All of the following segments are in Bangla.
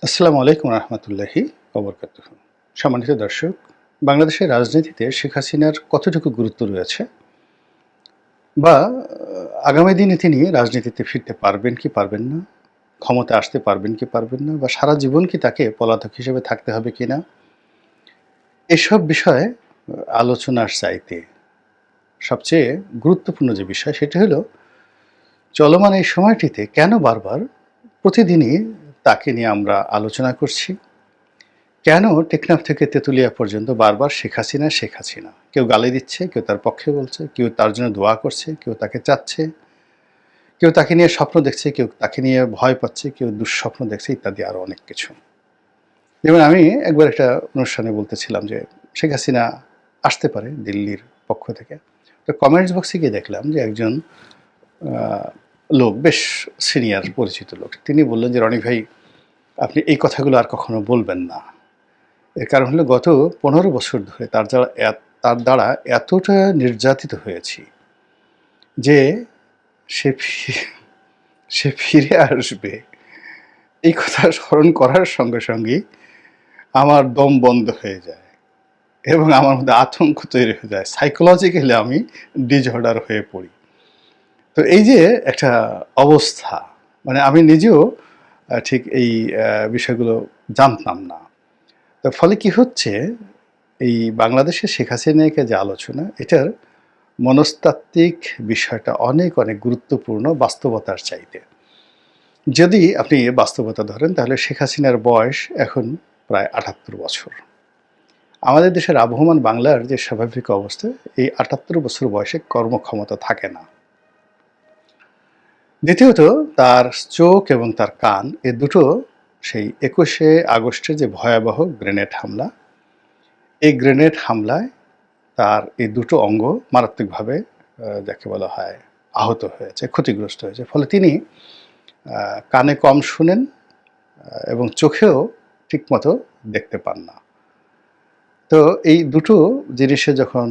আসসালামু আলাইকুম রহমতুল্লাহি ওবরকাতুহু। সম্মানিত দর্শক, বাংলাদেশের রাজনীতিতে শেখ হাসিনার কতটুকু গুরুত্ব রয়েছে বা আগামী দিনে তিনি রাজনীতিতে ফিরতে পারবেন কি পারবেন না, ক্ষমতায় আসতে পারবেন কি পারবেন না, বা সারা জীবন কি তাকে পলাতক হিসেবে থাকতে হবে কিনা, এসব বিষয়ে আলোচনার চাইতে সবচেয়ে গুরুত্বপূর্ণ যে বিষয় সেটা হলো চলমান এই সময়টিতে কেন বারবার প্রতিদিনই তাকে নিয়ে আমরা আলোচনা করছি। কেন টেকনাফ থেকে তেঁতুলিয়া পর্যন্ত বারবার শেখ হাসিনা, শেখ হাসিনা? কেউ গালি দিচ্ছে, কেউ তার পক্ষে বলছে, কেউ তার জন্য দোয়া করছে, কেউ তাকে চাচ্ছে, কেউ তাকে নিয়ে স্বপ্ন দেখছে, কেউ তাকে নিয়ে ভয় পাচ্ছে, কেউ দুঃস্বপ্ন দেখছে ইত্যাদি আরও অনেক কিছু। যেমন আমি একবার একটা অনুষ্ঠানে বলতেছিলাম যে শেখ হাসিনা আসতে পারে দিল্লির পক্ষ থেকে। তো কমেন্টস বক্সে গিয়ে দেখলাম যে একজন লোক, বেশ সিনিয়র পরিচিত লোক, তিনি বললেন যে রনি ভাই, আপনি এই কথাগুলো আর কখনো বলবেন না। এর কারণ হলো গত ১৫ বছর ধরে তার দ্বারা এতটা নির্যাতিত হয়েছি যে সে সে ফিরে আসবে এই কথা স্মরণ করার সঙ্গে সঙ্গেই আমার দম বন্ধ হয়ে যায় এবং আমার মধ্যে আতঙ্ক তৈরি হয়ে যায়। সাইকোলজিক্যালি আমি ডিসঅর্ডার হয়ে পড়ি। তো এই যে একটা অবস্থা, মানে আমি নিজেও ঠিক এই বিষয়গুলো জানতাম না। তার ফলে কি হচ্ছে, এই বাংলাদেশে শেখ হাসিনাকে যে আলোচনা, এটার মনস্তাত্ত্বিক বিষয়টা অনেক অনেক গুরুত্বপূর্ণ বাস্তবতার চাইতে। যদি আপনি বাস্তবতা ধরেন তাহলে শেখ হাসিনার বয়স এখন প্রায় ৭৮ বছর। আমাদের দেশের আবহমান বাংলার যে স্বাভাবিক অবস্থা, এই ৭৮ বছর বয়সে কর্মক্ষমতা থাকে না। দ্বিতীয়ত, তার চোখ এবং তার কান এ দুটো সেই ২১শে আগস্টের যে ভয়াবহ গ্রেনেড হামলা, এই গ্রেনেড হামলায় তার এই দুটো অঙ্গ মারাত্মকভাবে যাকে বলা হয় আহত হয়েছে, ক্ষতিগ্রস্ত হয়েছে। ফলে তিনি কানে কম শুনেন এবং চোখেও ঠিকমতো দেখতে পান না। তো এই দুটো জিনিসে যখন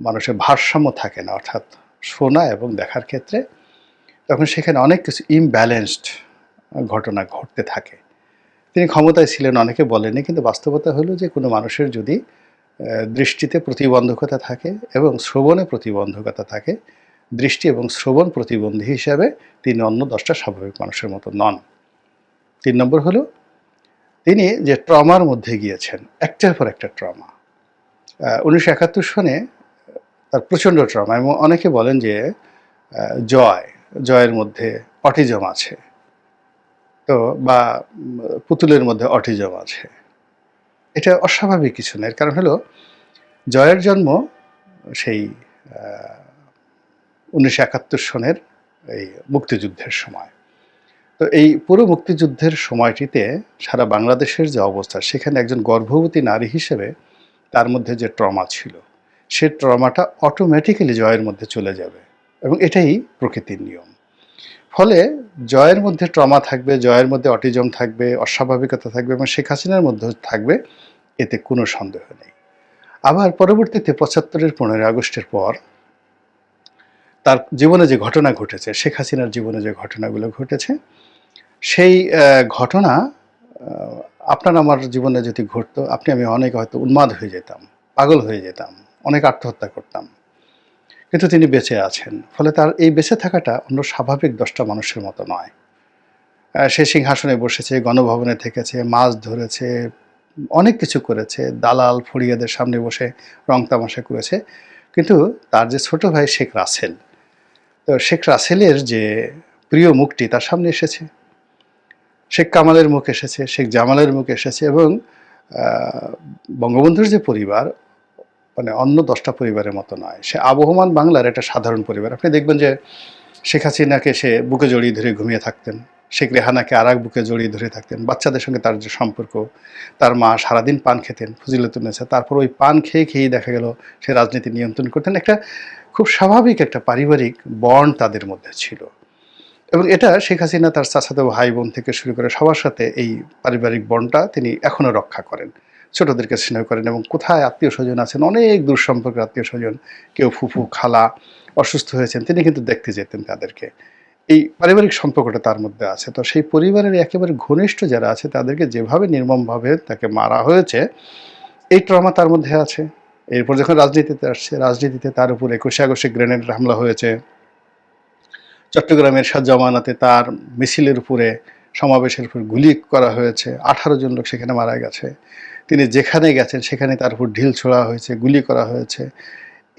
মানুষের ভারসাম্য থাকে না, অর্থাৎ শোনা এবং দেখার ক্ষেত্রে, তখন সেখানে অনেক কিছু ইমব্যালেন্সড ঘটনা ঘটতে থাকে। তিনি ক্ষমতায় ছিলেন অনেকে বলেনি, কিন্তু বাস্তবতা হলো যে কোনো মানুষের যদি দৃষ্টিতে প্রতিবন্ধকতা থাকে এবং শ্রবণে প্রতিবন্ধকতা থাকে, দৃষ্টি এবং শ্রবণ প্রতিবন্ধী হিসাবে তিনি অন্য ১০টা স্বাভাবিক মানুষের মতো নন। ৩ নম্বর হলো তিনি যে ট্রমার মধ্যে গিয়েছেন, একটার পর একটা ট্রমা। ১৯৭১ সনে তার প্রচণ্ড ট্রমা, এবং অনেকে বলেন যে জয়ের মধ্যে অটিজম আছে, তো বা পুতুলের মধ্যে অটিজম আছে। এটা অস্বাভাবিক কিছু না। এর কারণ হলো জয়ের জন্ম সেই ১৯৭১ সনের এই মুক্তিযুদ্ধের সময়। তো এই পুরো মুক্তিযুদ্ধের সময়টিতে সারা বাংলাদেশের যে অবস্থা, সেখানে একজন গর্ভবতী নারী হিসেবে তার মধ্যে যে ট্রমা ছিল, সে ট্রমাটা অটোমেটিক্যালি জয়ের মধ্যে চলে যাবে, এবং এটাই প্রকৃতির নিয়ম। ফলে জয়ের মধ্যে ট্রমা থাকবে, জয়ের মধ্যে অটিজম থাকবে, অস্বাভাবিকতা থাকবে, এবং শেখ হাসিনার মধ্যেও থাকবে, এতে কোনো সন্দেহ নেই। আবার পরবর্তীতে ৭৫-এর ১৫ই আগস্টের পর তার জীবনে যে ঘটনা ঘটেছে, শেখ হাসিনার জীবনে যে ঘটনাগুলো ঘটেছে, সেই ঘটনা আপনার আমার জীবনে যদি ঘটতো, আপনি আমি অনেক হয়তো উন্মাদ হয়ে যেতাম, পাগল হয়ে যেতাম, অনেক আত্মহত্যা করতাম। কিন্তু তিনি বেঁচে আছেন। ফলে তার এই বেঁচে থাকাটা অন্য স্বাভাবিক ১০টা মানুষের মতো নয়। সে সিংহাসনে বসেছে, গণভবনে থেকেছে, মাছ ধরেছে, অনেক কিছু করেছে, দালাল ফড়িয়াদের সামনে বসে রং তামাশা করেছে। কিন্তু তার যে ছোট ভাই শেখ রাসেল, তো শেখ রাসেলের যে প্রিয় মুখটি তার সামনে এসেছে, শেখ কামালের মুখ এসেছে, শেখ জামালের মুখ এসেছে, এবং বঙ্গবন্ধুর যে পরিবার, মানে অন্য ১০টা পরিবারের মতো নয়। সে আবহমান বাংলার একটা সাধারণ পরিবার। আপনি দেখবেন যে শেখ হাসিনাকে সে বুকে জড়িয়ে ধরে ঘুমিয়ে থাকতেন, শেখ রেহানাকে আর এক বুকে জড়িয়ে ধরে থাকতেন, বাচ্চাদের সঙ্গে তার যে সম্পর্ক, তার মা সারাদিন পান খেতেন, ফজিলাতুন্নেছা, তারপর ওই পান খেয়ে খেয়েই দেখা গেল সে রাজনীতি নিয়ন্ত্রণ করতেন। একটা খুব স্বাভাবিক একটা পারিবারিক বন্ড তাদের মধ্যে ছিল, এবং এটা শেখ হাসিনা তার চাচাতো ভাই বোন থেকে শুরু করে সবার সাথে এই পারিবারিক বন্ডটা তিনি এখনও রক্ষা করেন, ছোটদেরকে স্নেহ করেন, এবং কোথায় আত্মীয় স্বজন আছেন, অনেক দূর সম্পর্কের আত্মীয় স্বজন, কেউ ফুফু খালা অসুস্থ হয়েছেন, তিনি কিন্তু দেখতে যেতেন তাদেরকে। এই পারিবারিক সম্পর্কটা তার মধ্যে আছে। তো সেই পরিবারের একেবারে ঘনিষ্ঠ যারা আছে তাদেরকে যেভাবে নির্মমভাবে তাকে মারা হয়েছে, এই ট্রমা তার মধ্যে আছে। এরপর যখন রাজনীতিতে আসছে, রাজনীতিতে তার উপর ২১শে আগস্টে গ্রেনেড হামলা হয়েছে। চট্টগ্রামের শাহ জামানাতে তার মিছিলের উপরে, সমাবেশের উপর গুলি করা হয়েছে। ১৮ জন লোক সেখানে মারা গেছে। তিনি যেখানে গেছেন সেখানে তার উপর ঢিল ছোড়া হয়েছে, গুলি করা হয়েছে।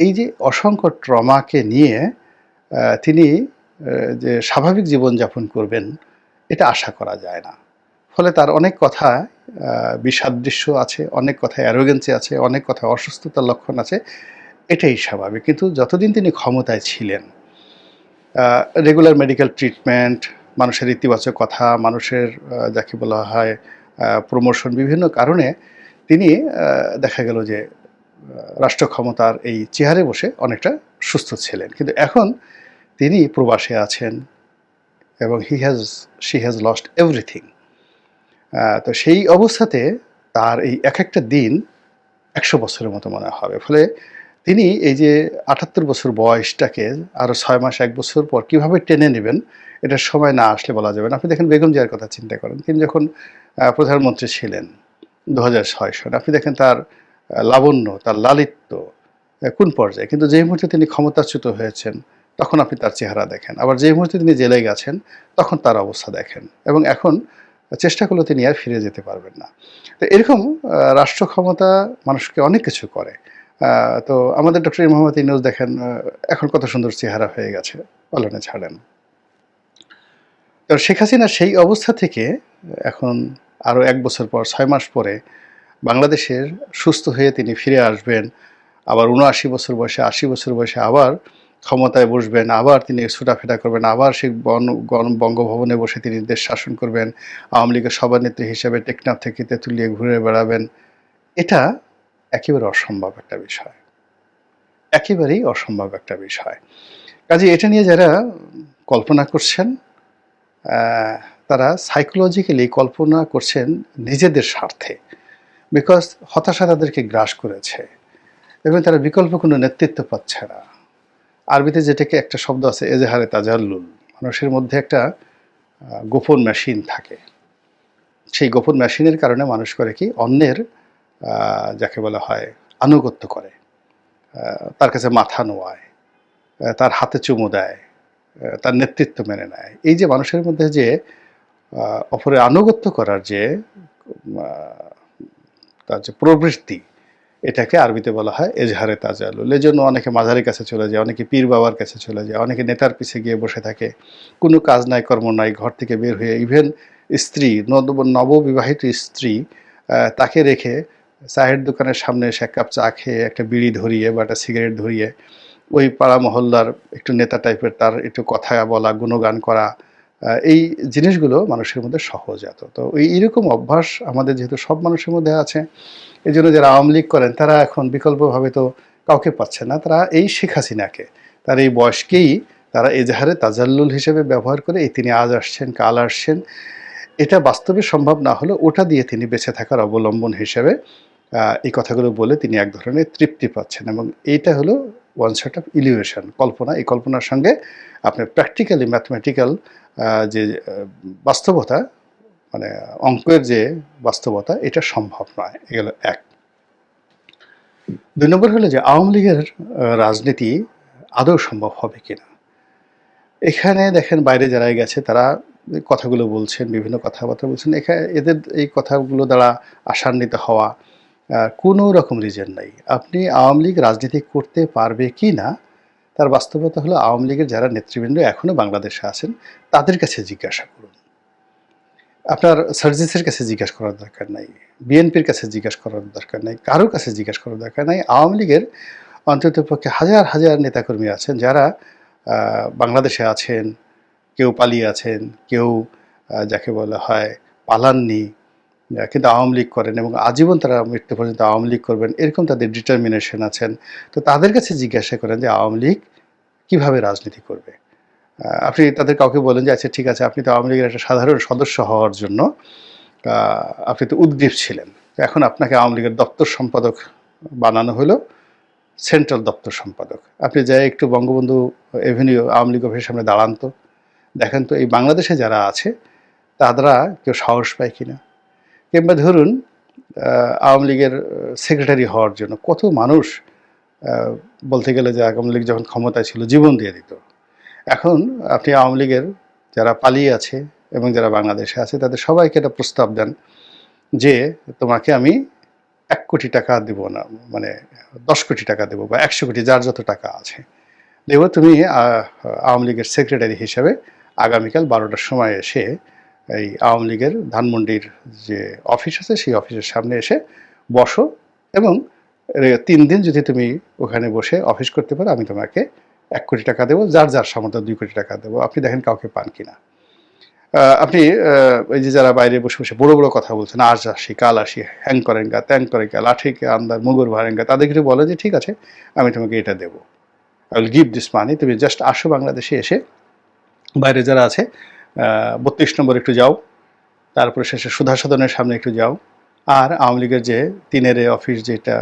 এই যে অসংখ্য ট্রমাকে নিয়ে তিনি যে স্বাভাবিক জীবনযাপন করবেন, এটা আশা করা যায় না। ফলে তার অনেক কথা বিসাদৃশ্য আছে, অনেক কথায় অ্যারোগেন্সি আছে, অনেক কথায় অসুস্থতার লক্ষণ আছে। এটাই স্বাভাবিক। কিন্তু যতদিন তিনি ক্ষমতায় ছিলেন, রেগুলার মেডিকেল ট্রিটমেন্ট, মানুষের ইতিবাচক কথা, মানুষের যাকে বলা হয় প্রমোশন, বিভিন্ন কারণে তিনি দেখা গেল যে রাষ্ট্র ক্ষমতার এই চেয়ারে বসে অনেকটা সুস্থ ছিলেন। কিন্তু এখন তিনি প্রবাসে আছেন এবং শি হ্যাজ লস্ট এভরিথিং। তো সেই অবস্থাতে তার এই এক একটা দিন ১০০ বছরের মতো মনে হবে। ফলে তিনি এই যে ৭৮ বছর বয়সটাকে আরও ৬ মাস ১ বছর পর কীভাবে টেনে নেবেন, এটার সময় না আসলে বলা যাবে না। আপনি দেখেন বেগম জিয়ার কথা চিন্তা করেন। তিনি যখন প্রধানমন্ত্রী ছিলেন ২০০৬ সনে, আপনি দেখেন তার লাবণ্য, তার লালিত্য কোন পর্যায়ে। কিন্তু যেই মুহূর্তে তিনি ক্ষমতাচ্যুত হয়েছেন, তখন আপনি তার চেহারা দেখেন। আবার যেই মুহূর্তে তিনি জেলে গেছেন, তখন তার অবস্থা দেখেন। এবং এখন চেষ্টা করলেও তিনি আর ফিরে যেতে পারবেন না। তো এরকম রাষ্ট্র ক্ষমতা মানুষকে অনেক কিছু করে। তো আমাদের ডক্টর মোহাম্মদ ইউনূস দেখেন এখন কত সুন্দর চেহারা হয়ে গেছে, পালনে ছাড়েন। তো শেখ হাসিনা সেই অবস্থা থেকে এখন আরও ১ বছর পর, ৬ মাস পরে বাংলাদেশের সুস্থ হয়ে তিনি ফিরে আসবেন। আবার ৭৯ বছর বয়সে, ৮০ বছর বয়সে আবার ক্ষমতায় বসবেন, আবার তিনি ছোটাফেরা করবেন, আবার সেই বঙ্গভবনে বসে তিনি দেশ শাসন করবেন, আওয়ামী লীগের সভানেত্রী হিসেবে টেকনাফ থেকে তেঁতুলিয়ে ঘুরে বেড়াবেন। এটা একেবারে অসম্ভব একটা বিষয়, একেবারেই অসম্ভব একটা বিষয়। কাজে এটা নিয়ে যারা কল্পনা করছেন, তারা সাইকোলজিক্যালি কল্পনা করছেন নিজেদের স্বার্থে। বিকজ হতাশা তাদেরকে গ্রাস করেছে এবং তারা বিকল্প কোনো নেতৃত্ব পাচ্ছে না। আরবিতে যেটাকে একটা শব্দ আছে, এজহারে তাজাল্লুল, মানুষের মধ্যে একটা গোপন মেশিন থাকে। সেই গোপন মেশিনের কারণে মানুষ করে কি, অন্যের যাকে বলা হয় আনুগত্য করে, তার কাছে মাথা নোয়ায়, তার হাতে চুমু দেয়, তার নেতৃত্ব মেনে নেয়। এই যে মানুষের মধ্যে যে অপরের আনুগত্য করার যে তার যে প্রবৃত্তি, এটাকে আরবিতে বলা হয় এজহারে তাজাল্লুল। এই জন্য অনেকে মাজারের কাছে চলে যায়, অনেকে পীর বাবার কাছে চলে যায়, অনেকে নেতার পিছে গিয়ে বসে থাকে, কোনো কাজ নাই কর্ম নাই, ঘর থেকে বের হয়ে ইভেন স্ত্রী, নববিবাহিত স্ত্রী, তাকে রেখে চায়ের দোকানের সামনে এসে ১ কাপ চা খেয়ে একটা বিড়ি ধরিয়ে বা একটা সিগারেট ধরিয়ে ওই পাড়া মহল্লার একটু নেতা টাইপের তার একটু কথা বলা, গুণগান করা, এই জিনিসগুলো মানুষের মধ্যে সহজাত। তো এইরকম অভ্যাস আমাদের যেহেতু সব মানুষের মধ্যে আছে, এই জন্য যারা আওয়ামী লীগ করেন তারা এখন বিকল্পভাবে তো কাউকে পাচ্ছে না, তারা এই শেখ হাসিনাকে, তার এই বয়সকেই তারা এজাহারে তাজাল্লুল হিসেবে ব্যবহার করে, এই তিনি আজ আসছেন কাল আসছেন, এটা বাস্তবে সম্ভব না হলে ওটা দিয়ে তিনি বেঁচে থাকার অবলম্বন হিসেবে এই কথাগুলো বলে তিনি এক ধরনের তৃপ্তি পাচ্ছেন। এবং এইটা হলো ওয়ান সেট অফ ইলিউশন, কল্পনা। এই কল্পনার সঙ্গে আপনার প্র্যাকটিক্যালি ম্যাথমেটিক্যাল যে বাস্তবতা, মানে অঙ্কের যে বাস্তবতা, এটা সম্ভব নয়। এগুলো এক। ২ নম্বর হলো যে আওয়ামী লীগের রাজনীতি আদৌ সম্ভব হবে কিনা। এখানে দেখেন বাইরে যারা গেছে তারা কথাগুলো বলছেন, বিভিন্ন কথাবার্তা বলছেন, এখানে এদের এই কথাগুলো দ্বারা আশান্বিত হওয়া কোনো রকম রিজন নাই। আপনি আওয়ামী লীগ রাজনীতি করতে পারবে কি না, তার বাস্তবতা হলো আওয়ামী লীগের যারা নেতৃবৃন্দ এখনও বাংলাদেশে আছেন তাদের কাছে জিজ্ঞাসা করুন। আপনার সার্জিসের কাছে জিজ্ঞাসা করার দরকার নাই, বিএনপির কাছে জিজ্ঞাসা করার দরকার নাই, কারোর কাছে জিজ্ঞাসা করার দরকার নাই। আওয়ামী লীগের অন্ততপক্ষে হাজার হাজার নেতাকর্মী আছেন যারা বাংলাদেশে আছেন, কেউ পালিয়ে আছেন, কেউ যাকে বলা হয় পালাননি, কিন্তু আওয়ামী লীগ করেন এবং আজীবন তারা মৃত্যু পর্যন্ত আওয়ামী লীগ করবেন, এরকম তাদের ডিটারমিনেশন আছেন। তো তাদের কাছে জিজ্ঞাসা করেন যে আওয়ামী লীগ কীভাবে রাজনীতি করবে। আপনি তাদের কাউকে বলেন যে আচ্ছা ঠিক আছে, আপনি তো আওয়ামী লীগের একটা সাধারণ সদস্য হওয়ার জন্য আপনি তো উদ্গ্রীব ছিলেন, এখন আপনাকে আওয়ামী লীগের দপ্তর সম্পাদক বানানো হলো, সেন্ট্রাল দপ্তর সম্পাদক। আপনি যাই একটু বঙ্গবন্ধু এভিনিউ আওয়ামী লীগ অফিসের সামনে দাঁড়ান তো, দেখেন তো এই বাংলাদেশে যারা আছে তারা কেউ সাহস পায় কিনা। কিংবা ধরুন আওয়ামী লীগের সেক্রেটারি হওয়ার জন্য কত মানুষ বলতে গেলে যে আওয়ামী লীগ যখন ক্ষমতায় ছিল জীবন দিয়ে দিত। এখন আপনি আওয়ামী লীগের যারা পালিয়ে আছে এবং যারা বাংলাদেশে আছে তাদের সবাইকে একটা প্রস্তাব দেন যে তোমাকে আমি 1 কোটি টাকা দেবো না, মানে 10 কোটি টাকা দেবো বা 100 কোটি, যার যত টাকা আছে দেবো, তুমি আওয়ামী লীগের সেক্রেটারি হিসাবে আগামীকাল 12টার সময় এসে এই আওয়ামী লীগের ধানমন্ডির যে অফিস আছে সেই অফিসের সামনে এসে বসো এবং 3 দিন যদি তুমি ওখানে বসে অফিস করতে পারো আমি তোমাকে 1 কোটি টাকা দেবো, যার যার সামর্থ্য 2 কোটি টাকা দেবো। আপনি দেখেন কাউকে পান কিনা। আপনি ওই যে যারা বাইরে বসে বসে বড় বড় কথা বলছেন, আজ আসি কাল আসি, হ্যাং করেঙ্গা ত্যাং করেঙ্গা লাঠিকে আন্দার মুগুর ভারেঙ্গা, তাদেরকে বলে যে ঠিক আছে আমি তোমাকে এটা দেবো, আই উইল গিভ দিস মানি, তুমি জাস্ট আসো বাংলাদেশে, এসে বাইরে যারা আছে 32 নম্বর একটু যাও, তারপরে শেষে সুধা সদনের সামনে একটু যাও, আর আওয়ামী লীগের যে 3-এর অফিস যেটা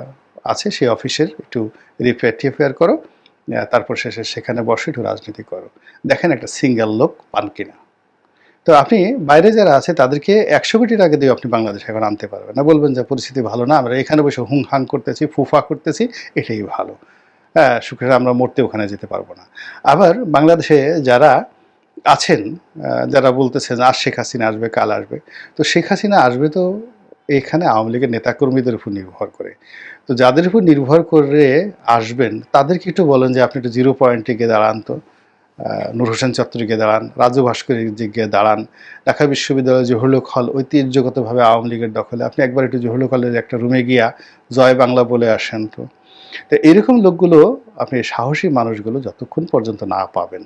আছে সেই অফিসের একটু রিপেয়ার করো, তারপর শেষে সেখানে বসে একটু রাজনীতি করো, দেখেন একটা সিঙ্গেল লোক পান কিনা। তো আপনি বাইরে যারা আছে তাদেরকে 100 কোটি টাকা দিয়ে আপনি বাংলাদেশে এখন আনতে পারবেন না, বলবেন যে পরিস্থিতি ভালো না, আমরা এখানে বসে হুং হাং করতেছি, ফুফা করতেছি, এটাই ভালো, হ্যাঁ সুখে আমরা মরতে ওখানে যেতে পারবো না। আবার বাংলাদেশে যারা আছেন, যারা বলতেছেন আজ শেখ হাসিনা আসবে কাল আসবে, তো শেখ হাসিনা আসবে তো এখানে আওয়ামী লীগের নেতাকর্মীদের উপর নির্ভর করে, তো যাদের উপর নির্ভর করে আসবেন তাদেরকে একটু বলেন যে আপনি একটু 0 পয়েন্টে গিয়ে দাঁড়ান, তো নূর হোসেন চত্বরে গিয়ে দাঁড়ান, রাজু ভাস্করের যে গিয়ে দাঁড়ান, ঢাকা বিশ্ববিদ্যালয়ের জহুরুল হল ঐতিহ্যগতভাবে আওয়ামী লীগের দখলে, আপনি একবার একটু জহুরুল হলের একটা রুমে গিয়া জয় বাংলা বলে আসেন। তো এরকম লোকগুলো, আপনি সাহসী মানুষগুলো যতক্ষণ পর্যন্ত না পাবেন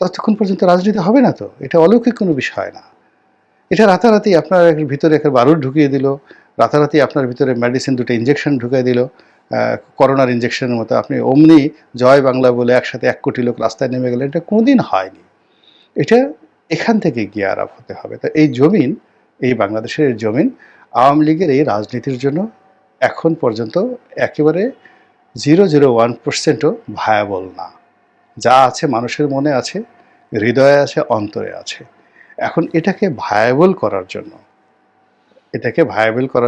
ততক্ষণ পর্যন্ত রাজনীতি হবে না। তো এটা অলৌকিক কোনো বিষয় না, এটা রাতারাতি আপনার ভিতরে একটা বারুদ ঢুকিয়ে দিল, রাতারাতি আপনার ভিতরে মেডিসিন 2টা ইঞ্জেকশন ঢুকিয়ে দিল, করোনার ইঞ্জেকশনের মতো আপনি অমনি জয় বাংলা বলে একসাথে 1 কোটি লোক রাস্তায় নেমে গেলে, এটা কোনোদিন হয়নি। এটা এখান থেকে গিয়ে আরব হতে হবে। তো এই জমিন, এই বাংলাদেশের জমিন আওয়ামী লীগের এই রাজনীতির জন্য এখন পর্যন্ত একেবারে 0.01%ও ভায়াবল না। যা আছে মানুষের মনে আছে, হৃদয়ে আছে, অন্তরে আছে। এখন এটাকে ভায়াবল করার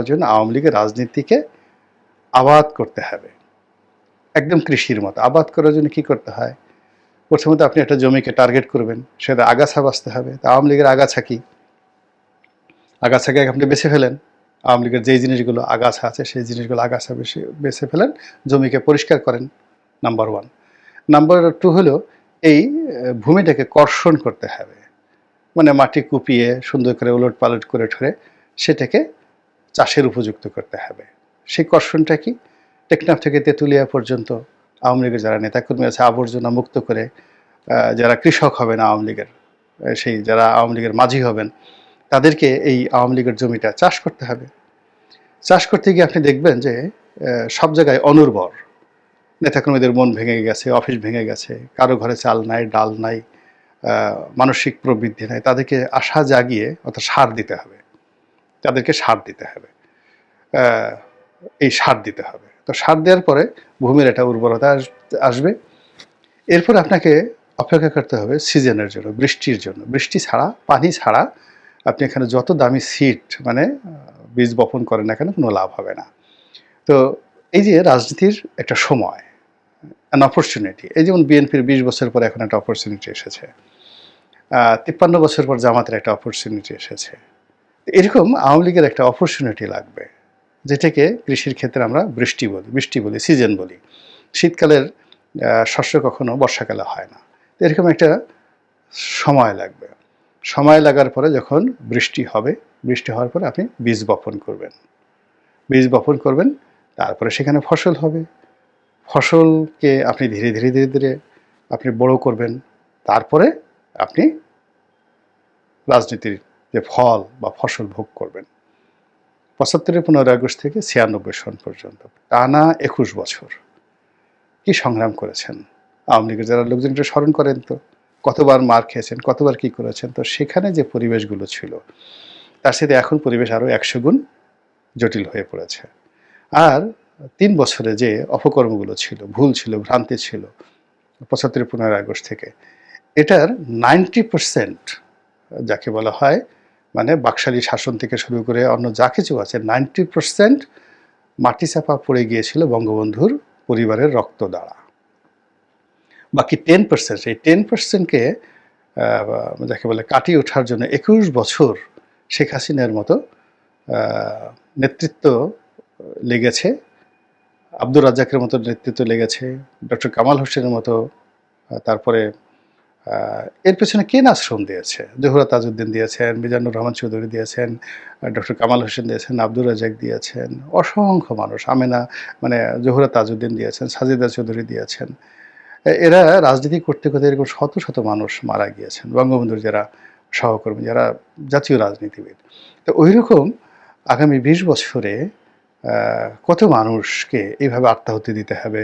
জন্য, আওয়ামী লীগের রাজনীতিকে আবাদ করতে হবে, একদম কৃষির মতো। আবাদ করার জন্য কি করতে হয়? প্রথমত আপনি একটা জমিকে টার্গেট করবেন, সেটা আগাছা বাঁচতে হবে। তা আওয়ামী লীগের আগাছা কি? আগাছাকে আপনি বেছে ফেলেন, আওয়ামী লীগের যেই জিনিসগুলো আগাছা আছে সেই জিনিসগুলো আগাছা বেছে ফেলেন, জমিকে পরিষ্কার করেন, নাম্বার 1। নাম্বার 2 হলো এই ভূমিটাকে কর্ষণ করতে হবে, মানে মাটি কুপিয়ে সুন্দর করে ওলট পালট করে ঠরে সেটাকে চাষের উপযুক্ত করতে হবে। সেই কর্ষণটা কি? টেকনাফ থেকে তেঁতুলিয়া পর্যন্ত আওয়ামী লীগের যারা নেতাকর্মী আছে আবর্জনা মুক্ত করে, যারা কৃষক হবেন আওয়ামী লীগের, সেই যারা আওয়ামী লীগের মাঝি হবেন, তাদেরকে এই আওয়ামী লীগের জমিটা চাষ করতে হবে। চাষ করতে গিয়ে আপনি দেখবেন যে সব জায়গায় অনুর্বর, নেতাকর্মীদের মন ভেঙে গেছে, অফিস ভেঙে গেছে, কারো ঘরে চাল নাই, ডাল নাই, মানসিক প্রবৃদ্ধি নাই, তাদেরকে আশা জাগিয়ে অর্থাৎ সার দিতে হবে, তাদেরকে সার দিতে হবে, এই সার দিতে হবে। তো সার দেওয়ার পরে ভূমির একটা উর্বরতা আসবে। এরপর আপনাকে অপেক্ষা করতে হবে সিজনের জন্য, বৃষ্টির জন্য। বৃষ্টি ছাড়া, পানি ছাড়া আপনি এখানে যত দামি সিড মানে বীজ বপন করেন না কেন কোনো লাভ হবে না। তো এই যে রাজনীতির একটা সময়, অ্যান অপরচুনিটি, এই যেমন বিএনপির 20 বছর পর এখন একটা অপরচুনিটি এসেছে, 53 বছর পর জামাতের একটা অপরচুনিটি এসেছে, এরকম আওয়ামী লীগের একটা অপরচুনিটি লাগবে, যেটাকে কৃষির ক্ষেত্রে আমরা বৃষ্টি বলি, সিজন বলি। শীতকালের শস্য কখনো বর্ষাকালে হয় না, এরকম একটা সময় লাগবে। সময় লাগার পরে যখন বৃষ্টি হবে, বৃষ্টি হওয়ার পরে আপনি বীজ বপন করবেন, তারপরে সেখানে ফসল হবে। ফসলকে আপনি ধীরে ধীরে আপনি বড় করবেন, তারপরে আপনি রাজনীতির যে ফল বা ফসল ভোগ করবেন। 75-এর 15 আগস্ট থেকে 96 সন পর্যন্ত টানা 21 বছর কি সংগ্রাম করেছেন আওয়ামী লীগের যারা লোকজন, একটু স্মরণ করেন তো, কতবার মার খেয়েছেন, কতবার কি করেছেন। তো সেখানে যে পরিবেশগুলো ছিল তার সাথে এখন পরিবেশ আরও 100 গুণ জটিল হয়ে পড়েছে। আর 3 বছরে যে অপকর্মগুলো ছিল, ভুল ছিল, ভ্রান্তি ছিল 75-15 আগস্ট থেকে, এটার 90% যাকে বলা হয় মানে বাকশালী শাসন থেকে শুরু করে অন্য যা কিছু আছে 90% মাটিচাপা পড়ে গিয়েছিল বঙ্গবন্ধুর পরিবারের রক্ত দ্বারা। বাকি 10%, এই 10%কে যাকে বলে কাটিয়ে ওঠার জন্য ২১ বছর শেখ হাসিনার মতো নেতৃত্ব লেগেছে, আব্দুর রাজ্জাকের মতো নেতৃত্ব লেগেছে, ডক্টর কামাল হোসেনের মতো, তারপরে এর পেছনে কে না শ্রম দিয়েছে? জহুরা তাজউদ্দিন দিয়েছেন, মিজানুর রহমান চৌধুরী দিয়েছেন, ডক্টর কামাল হোসেন দিয়েছেন, আব্দুর রাজ্জাক দিয়েছেন, অসংখ্য মানুষ, আমেনা মানে জহুরা তাজউদ্দিন দিয়েছেন, সাজেদা চৌধুরী দিয়েছেন। এরা রাজনীতি করতে, করতে এরকম শত, শত মানুষ মারা গিয়েছেন। বঙ্গবন্ধুর যারা সহকর্মী, যারা জাতীয় রাজনীতিবিদ। তো ঐরকম আগামী ২০ বছরে কত মানুষকে এইভাবে আত্মাহুতি দিতে হবে?